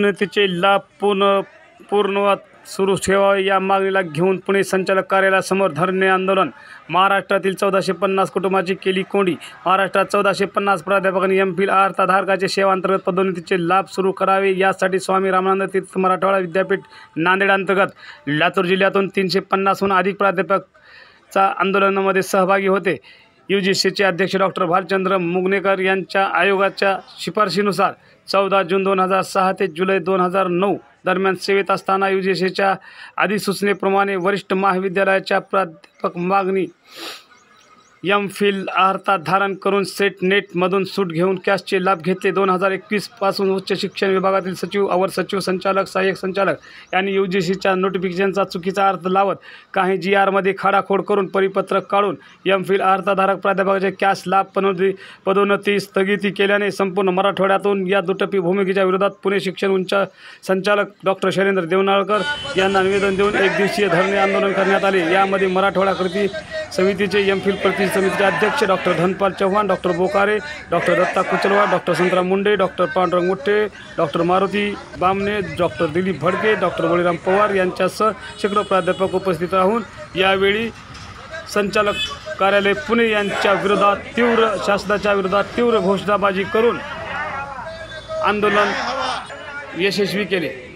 उन्नतीचे लाभ पूर्णवत सुरू ठेवावे या मागणीला घेऊन पुणे संचालक कार्यालयासमोर धरणे आंदोलन। महाराष्ट्रातील 1450 कुटुंबाची केली कोंडी। महाराष्ट्रात 1450 प्राध्यापकांनी एम.फिल अर्थधारकाचे सेवांतर्गत पदोन्नतीचे लाभ सुरू करावे यासाठी स्वामी रामानंद तीर्थ मराठवाडा विद्यापीठ नांदेड अंतर्गत लातूर जिल्ह्यातून 350हून अधिक प्राध्यापक आंदोलनामध्ये सहभागी होते। UGCचे अध्यक्ष डॉक्टर भालचंद्र मुगनेकर यांच्या आयोगाच्या शिफारशीनुसार 14 जून 2006 ते जुलै 2009 दरम्यान सेवेत असताना UGCच्या अधिसूचनेप्रमाणे वरिष्ठ महाविद्यालयाच्या प्राध्यापक मागणी एम.फिल अर्थात धारण करून सेट नेटमधून सूट घेऊन कॅशचे लाभ घेतले। 2021 पासून उच्च शिक्षण विभागातील सचिव, अवर सचिव, संचालक, सहाय्यक संचालक यांनी UGCच्या नोटिफिकेशनचा चुकीचा अर्थ लावत काही GRमध्ये खाडाखोड करून परिपत्रक काढून एम.फिल अर्थधारक प्राध्यापकाचे कॅश लाभ पदोन्नती स्थगिती केल्याने संपूर्ण मराठवाड्यातून या दुटप्पी भूमिकेच्या विरोधात पुणे शिक्षण उच्च संचालक डॉक्टर शैलेंद्र देवनाळकर यांना निवेदन देऊन एकदिवसीय धरणे आंदोलन करण्यात आले। यामध्ये मराठवाडा कृती समितीचे एम.फिल प्रति समितीचे अध्यक्ष doctor Dhanpal Chavan, doctor Bokare, doctor Datta Kuchalwad, doctor Santram Munde, doctor Pandurang Mutte, doctor Maruti Bamne, doctor Dilip Bhadke, doctor Baliram Pawar यांच्यासह शेकडो प्राध्यापक उपस्थित राहून यावेळी संचालक कार्यालय पुणे यांच्या विरोधात शासनाच्या विरोधात तीव्र घोषणाबाजी करून आंदोलन यशस्वी केले।